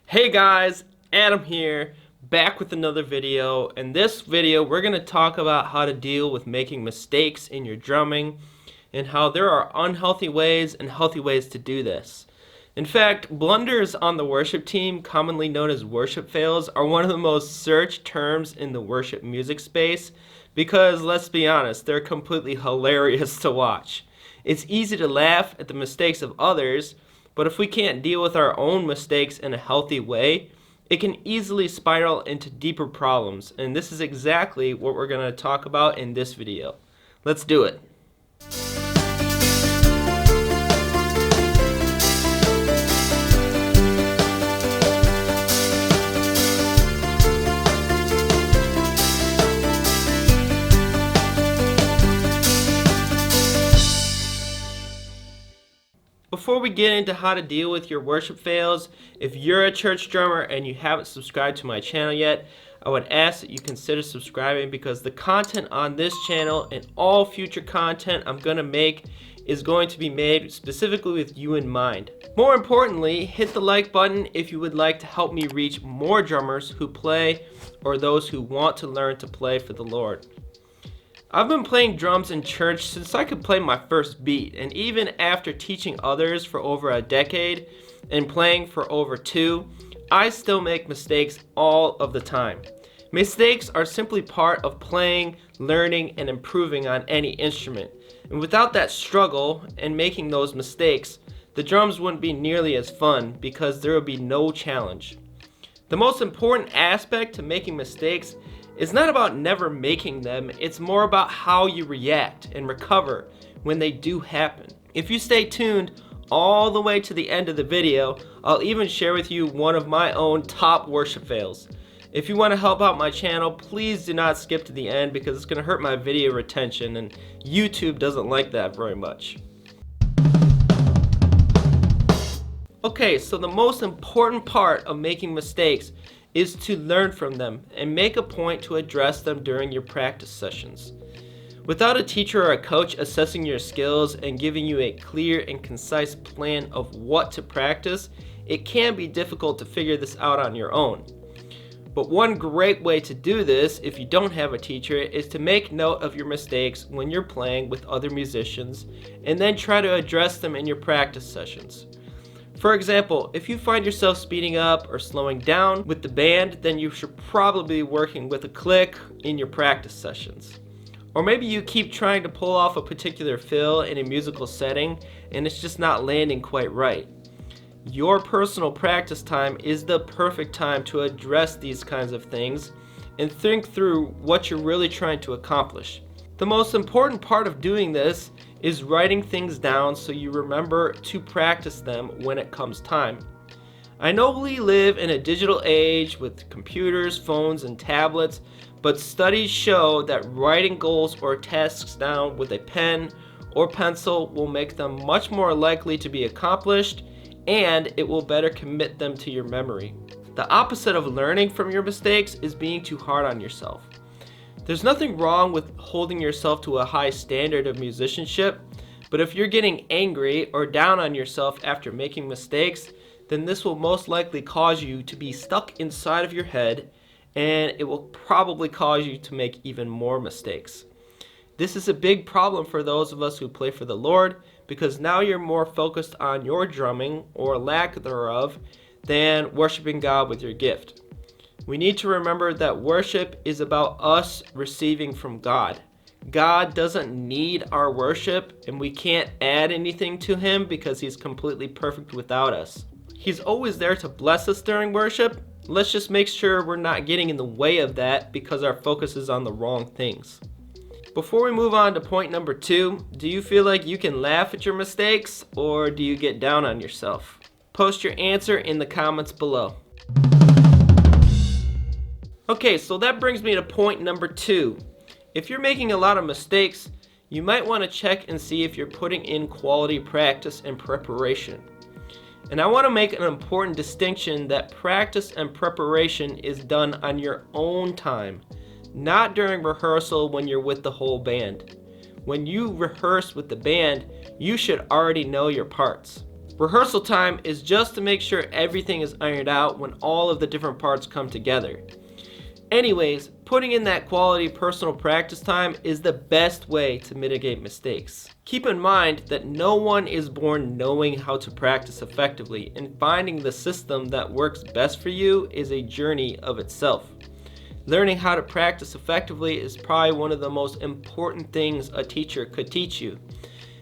Hey guys, Adam here, back with another video. In this video, we're going to talk about how to deal with making mistakes in your drumming and how there are unhealthy ways and healthy ways to do this. In fact, blunders on the worship team, commonly known as worship fails, are one of the most searched terms in the worship music space because, let's be honest, they're completely hilarious to watch. It's easy to laugh at the mistakes of others, but if we can't deal with our own mistakes in a healthy way, it can easily spiral into deeper problems, and this is exactly what we're going to talk about in this video. Let's do it. Before we get into how to deal with your worship fails, if you're a church drummer and you haven't subscribed to my channel yet, I would ask that you consider subscribing because the content on this channel and all future content I'm going to make is going to be made specifically with you in mind. More importantly, hit the like button if you would like to help me reach more drummers who play or those who want to learn to play for the Lord. I've been playing drums in church since I could play my first beat, and even after teaching others for over a decade and playing for over 2, I still make mistakes all of the time. Mistakes are simply part of playing, learning, and improving on any instrument. And without that struggle and making those mistakes, the drums wouldn't be nearly as fun because there would be no challenge. The most important aspect to making mistakes is not about never making them, it's more about how you react and recover when they do happen. If you stay tuned all the way to the end of the video, I'll even share with you one of my own top worship fails. If you want to help out my channel, please do not skip to the end because it's going to hurt my video retention and YouTube doesn't like that very much. Okay, so the most important part of making mistakes is to learn from them and make a point to address them during your practice sessions. Without a teacher or a coach assessing your skills and giving you a clear and concise plan of what to practice, it can be difficult to figure this out on your own. But one great way to do this, if you don't have a teacher, is to make note of your mistakes when you're playing with other musicians and then try to address them in your practice sessions. For example, if you find yourself speeding up or slowing down with the band, then you should probably be working with a click in your practice sessions. Or maybe you keep trying to pull off a particular fill in a musical setting and it's just not landing quite right. Your personal practice time is the perfect time to address these kinds of things and think through what you're really trying to accomplish. The most important part of doing this is writing things down so you remember to practice them when it comes time. I know we live in a digital age with computers, phones, and tablets, but studies show that writing goals or tasks down with a pen or pencil will make them much more likely to be accomplished, and it will better commit them to your memory. The opposite of learning from your mistakes is being too hard on yourself. There's nothing wrong with holding yourself to a high standard of musicianship, but if you're getting angry or down on yourself after making mistakes, then this will most likely cause you to be stuck inside of your head, and it will probably cause you to make even more mistakes. This is a big problem for those of us who play for the Lord, because now you're more focused on your drumming, or lack thereof, than worshiping God with your gift. We need to remember that worship is about us receiving from God. God doesn't need our worship, and we can't add anything to Him because He's completely perfect without us. He's always there to bless us during worship. Let's just make sure we're not getting in the way of that because our focus is on the wrong things. Before we move on to point number 2, do you feel like you can laugh at your mistakes or do you get down on yourself? Post your answer in the comments below. Okay, so that brings me to point number 2. If you're making a lot of mistakes, you might want to check and see if you're putting in quality practice and preparation. And I want to make an important distinction that practice and preparation is done on your own time, not during rehearsal when you're with the whole band. When you rehearse with the band, you should already know your parts. Rehearsal time is just to make sure everything is ironed out when all of the different parts come together. Anyways, putting in that quality personal practice time is the best way to mitigate mistakes. Keep in mind that no one is born knowing how to practice effectively, and finding the system that works best for you is a journey of itself. Learning how to practice effectively is probably one of the most important things a teacher could teach you.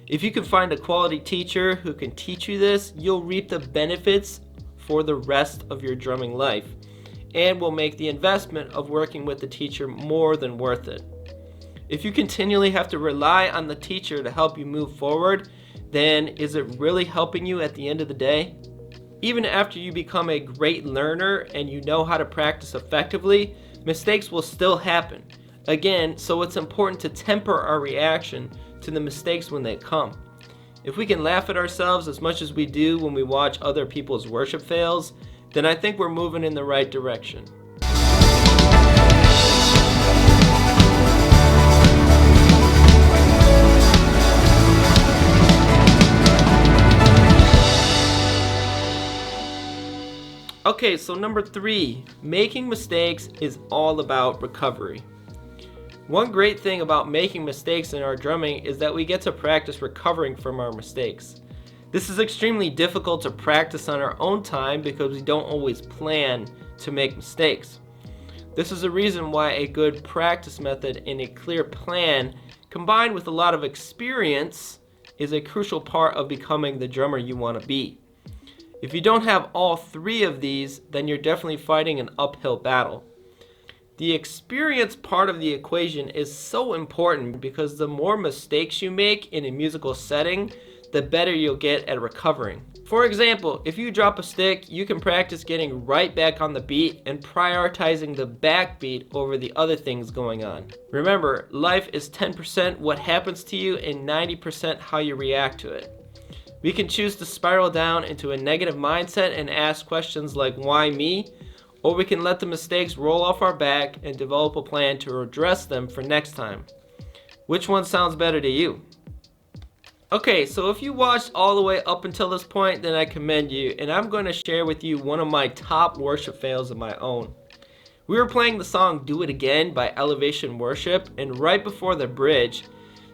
If you can find a quality teacher who can teach you this, you'll reap the benefits for the rest of your drumming life, and will make the investment of working with the teacher more than worth it. If you continually have to rely on the teacher to help you move forward, then is it really helping you at the end of the day? Even after you become a great learner and you know how to practice effectively, mistakes will still happen. Again, so it's important to temper our reaction to the mistakes when they come. If we can laugh at ourselves as much as we do when we watch other people's worship fails, then I think we're moving in the right direction. Okay, so number 3, making mistakes is all about recovery. One great thing about making mistakes in our drumming is that we get to practice recovering from our mistakes. This is extremely difficult to practice on our own time because we don't always plan to make mistakes. This is the reason why a good practice method and a clear plan combined with a lot of experience is a crucial part of becoming the drummer you want to be. If you don't have all 3 of these, then you're definitely fighting an uphill battle. The experience part of the equation is so important because the more mistakes you make in a musical setting, the better you'll get at recovering. For example, if you drop a stick, you can practice getting right back on the beat and prioritizing the backbeat over the other things going on. Remember, life is 10% what happens to you and 90% how you react to it. We can choose to spiral down into a negative mindset and ask questions like, why me? Or we can let the mistakes roll off our back and develop a plan to address them for next time. Which one sounds better to you? Okay, so if you watched all the way up until this point, then I commend you, and I'm going to share with you one of my top worship fails of my own. We were playing the song Do It Again by Elevation Worship, and right before the bridge,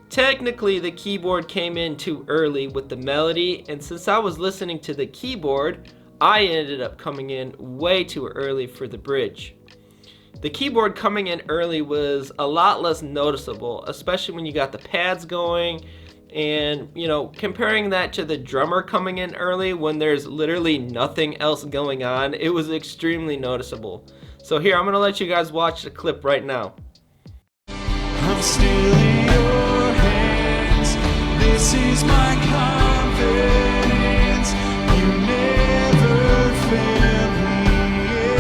technically the keyboard came in too early with the melody, and since I was listening to the keyboard, I ended up coming in way too early for the bridge. The keyboard coming in early was a lot less noticeable, especially when you got the pads going, and comparing that to the drummer coming in early when there's literally nothing else going on, it was extremely noticeable. So here, I'm gonna let you guys watch the clip right now. I'm still in your hands, this is my confidence, you never fail me yet.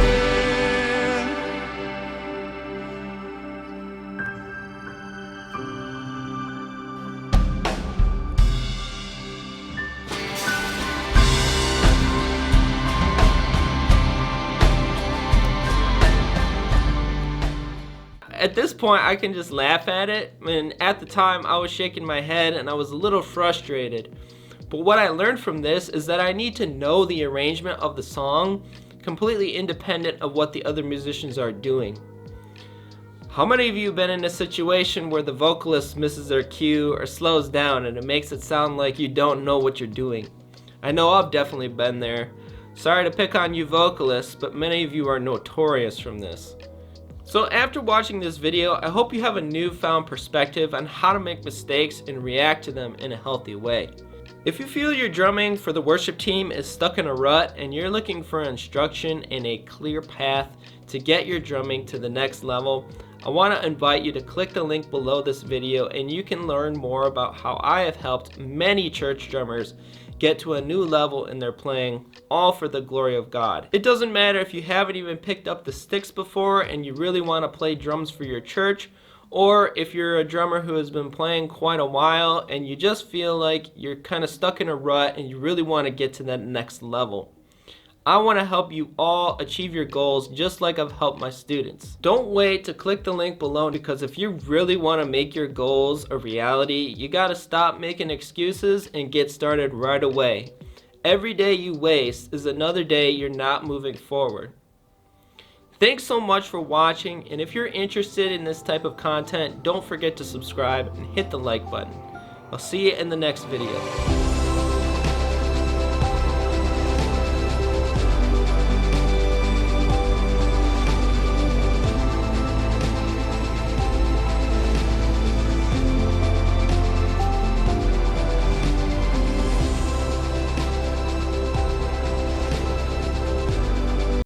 At this point, I can just laugh at it, and at the time I was shaking my head and I was a little frustrated. But what I learned from this is that I need to know the arrangement of the song completely independent of what the other musicians are doing. How many of you have been in a situation where the vocalist misses their cue or slows down and it makes it sound like you don't know what you're doing? I know I've definitely been there. Sorry to pick on you vocalists, but many of you are notorious from this. So after watching this video, I hope you have a newfound perspective on how to make mistakes and react to them in a healthy way. If you feel your drumming for the worship team is stuck in a rut and you're looking for instruction and a clear path to get your drumming to the next level, I want to invite you to click the link below this video and you can learn more about how I have helped many church drummers get to a new level in their playing, all for the glory of God. It doesn't matter if you haven't even picked up the sticks before and you really want to play drums for your church, or if you're a drummer who has been playing quite a while and you just feel like you're kind of stuck in a rut and you really want to get to that next level. I want to help you all achieve your goals just like I've helped my students. Don't wait to click the link below, because if you really want to make your goals a reality, you got to stop making excuses and get started right away. Every day you waste is another day you're not moving forward. Thanks so much for watching, and if you're interested in this type of content, don't forget to subscribe and hit the like button. I'll see you in the next video.